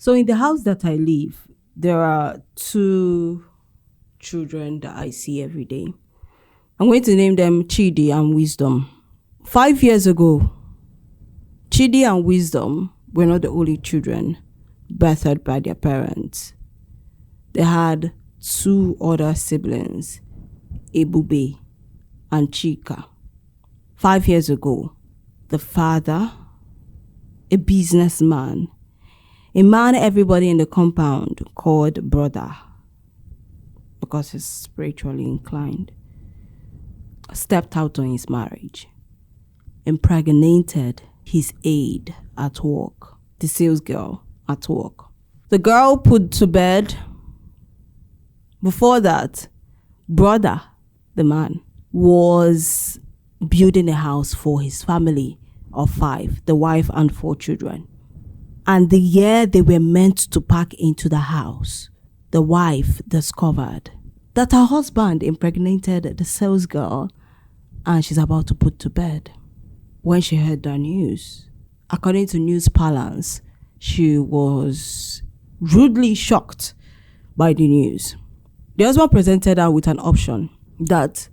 So in the house that I live, there are two children that I see every day. I'm going to name them Chidi and Wisdom. 5 years ago, Chidi and Wisdom were not the only children birthed by their parents. They had two other siblings, Ebube and Chika. 5 years ago, the father, a businessman, a man everybody in the compound called brother because he's spiritually inclined, stepped out on his marriage, impregnated his aide at work, the sales girl at work. The girl put to bed. Before that, brother, the man, was building a house for his family of 5, the wife and 4 children. And the year they were meant to pack into the house, the wife discovered that her husband impregnated the sales girl and she's about to put to bed. When she heard the news, according to news parlance, she was rudely shocked by the news. The husband presented her with an option that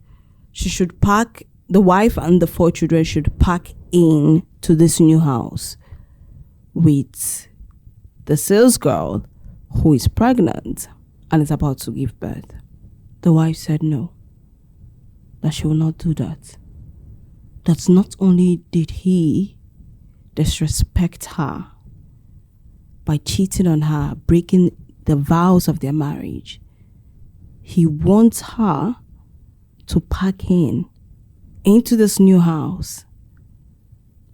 she should pack, the wife and the 4 children should pack in to this new house with the sales girl who is pregnant and is about to give birth. The wife said no, that she will not do that. That not only did he disrespect her by cheating on her, breaking the vows of their marriage, he wants her to pack into this new house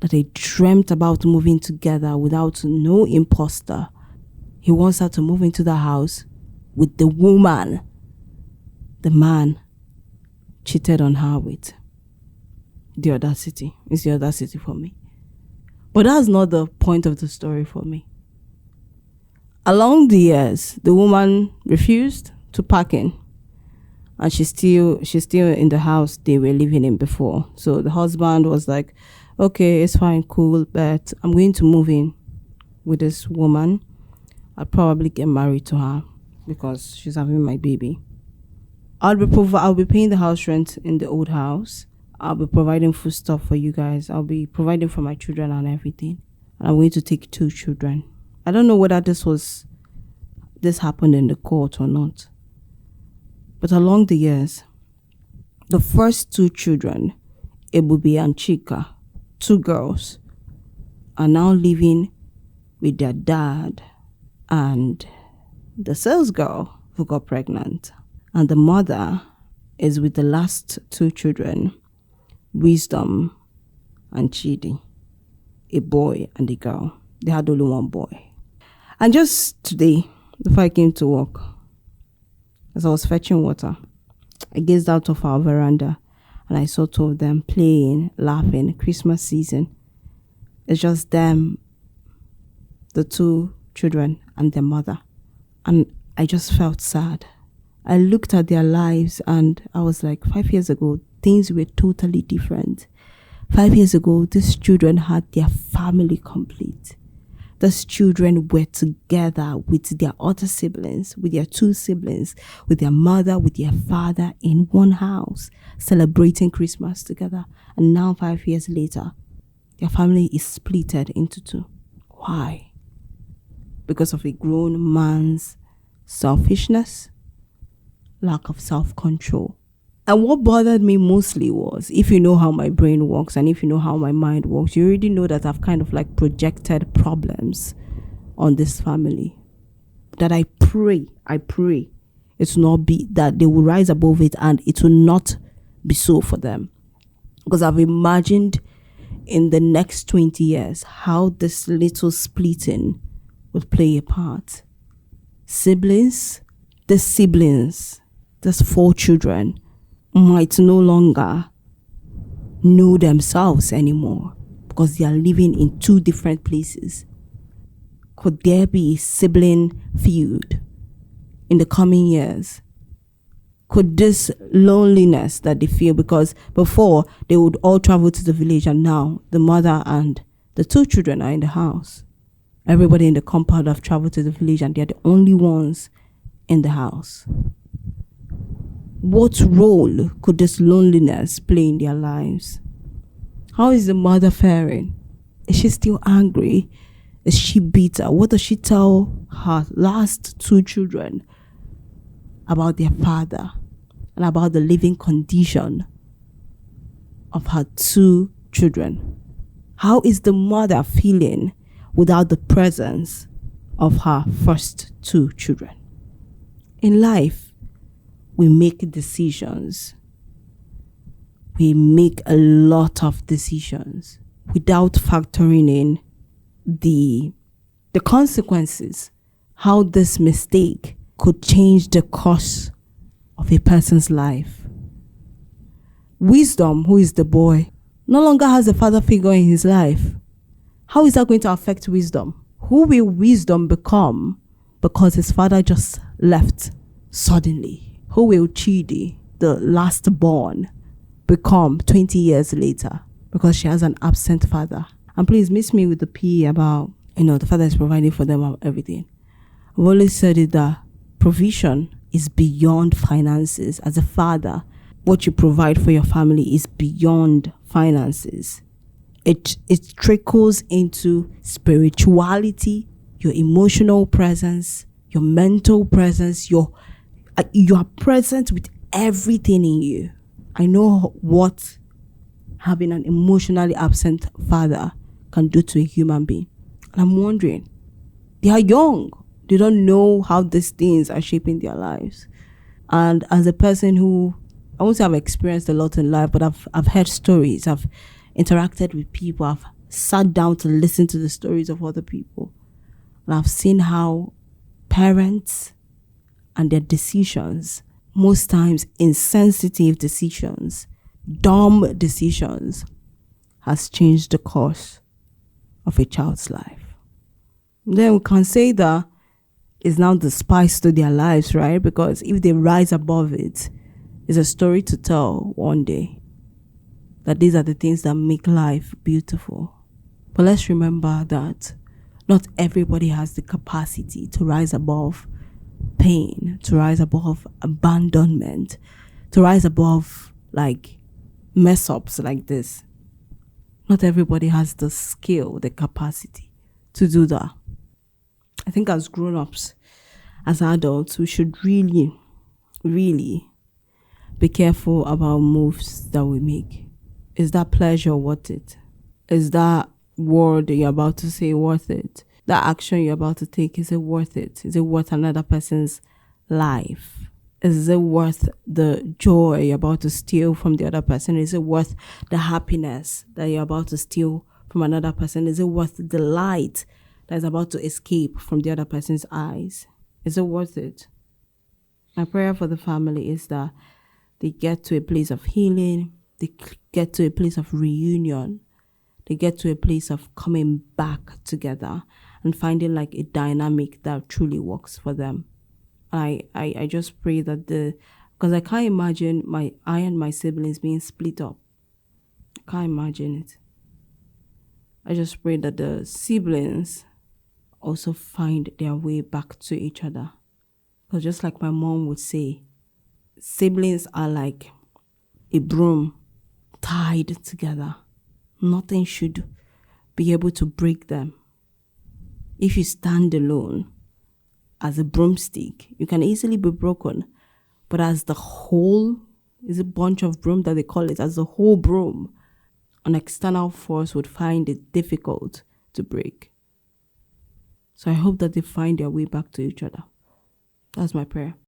that they dreamt about moving together without no imposter. He wants her to move into the house with the woman the man cheated on her with. The audacity. It's the audacity for me. But that's not the point of the story for me. Along the years, the woman refused to pack in. And she's still in the house they were living in before. So the husband was like, okay, it's fine, cool, but I'm going to move in with this woman. I'll probably get married to her because she's having my baby. I'll be paying the house rent in the old house. I'll be providing food stuff for you guys. I'll be providing for my children and everything. And I'm going to take 2 children. I don't know whether this happened in the court or not. But along the years, the first 2 children, Ebube and Chika, 2 girls, are now living with their dad and the sales girl who got pregnant. And the mother is with the last 2 children, Wisdom and Chidi, a boy and a girl. They had only 1 boy. And just today, before I came to work, as I was fetching water, I gazed out of our veranda and I saw 2 of them playing, laughing. Christmas season. It's just them, the 2 children and their mother. And I just felt sad. I looked at their lives and I was like, 5 years ago, things were totally different. 5 years ago, these children had their family complete. These children were together with their other siblings, with their 2 siblings, with their mother, with their father in one house, celebrating Christmas together. And now 5 years later, their family is splitted into 2. Why? Because of a grown man's selfishness, lack of self-control. And what bothered me mostly was, if you know how my brain works and if you know how my mind works, you already know that I've kind of like projected problems on this family. That I pray it will not be, that they will rise above it and it will not be so for them. Because I've imagined in the next 20 years how this little splitting would play a part. Siblings, there's 4 children, might no longer know themselves anymore because they are living in 2 different places. Could there be a sibling feud in the coming years? Could this loneliness that they feel, because before they would all travel to the village and now the mother and the 2 children are in the house Everybody in the compound have traveled to the village and they're the only ones in the house. What role could this loneliness play in their lives? How is the mother faring? Is she still angry? Is she bitter? What does she tell her last 2 children about their father and about the living condition of her 2 children? How is the mother feeling without the presence of her first 2 children? In life, we make decisions. We make a lot of decisions without factoring in the consequences, how this mistake could change the course of a person's life. Wisdom, who is the boy, no longer has a father figure in his life. How is that going to affect wisdom? Who will wisdom become because his father just left suddenly? Who will Chidi, the last born, become 20 years later because she has an absent father? And please miss me with the P about, the father is providing for them and everything. I've always said it that provision is beyond finances. As a father, what you provide for your family is beyond finances. It trickles into spirituality, your emotional presence, your mental presence. You are present with everything in you. I know what having an emotionally absent father can do to a human being. And I'm wondering, they are young. They don't know how these things are shaping their lives. And as a person who, I won't say I've experienced a lot in life, but I've heard stories. I've interacted with people. I've sat down to listen to the stories of other people. And I've seen how parents and their decisions, most times insensitive decisions, dumb decisions, has changed the course of a child's life. Then we can say that it's now the spice to their lives, right? Because if they rise above it, it's a story to tell one day. That these are the things that make life beautiful. But let's remember that not everybody has the capacity to rise above pain, to rise above abandonment, to rise above mess ups like this. Not everybody has the skill, the capacity to do that. I think as grown-ups, as adults, we should really, really be careful about moves that we make. Is that pleasure worth it? Is that word that you're about to say worth it? That action you're about to take, is it worth it? Is it worth another person's life? Is it worth the joy you're about to steal from the other person? Is it worth the happiness that you're about to steal from another person? Is it worth the light that is about to escape from the other person's eyes? Is it worth it? My prayer for the family is that they get to a place of healing. They get to a place of reunion. They get to a place of coming back together and finding a dynamic that truly works for them. I just pray that because I can't imagine I and my siblings being split up. I can't imagine it. I just pray that the siblings also find their way back to each other. Because just like my mom would say, siblings are like a broom tied together. Nothing should be able to break them. If you stand alone as a broomstick, you can easily be broken. But as the whole, is a bunch of broom that they call it, as the whole broom, an external force would find it difficult to break. So I hope that they find their way back to each other. That's my prayer.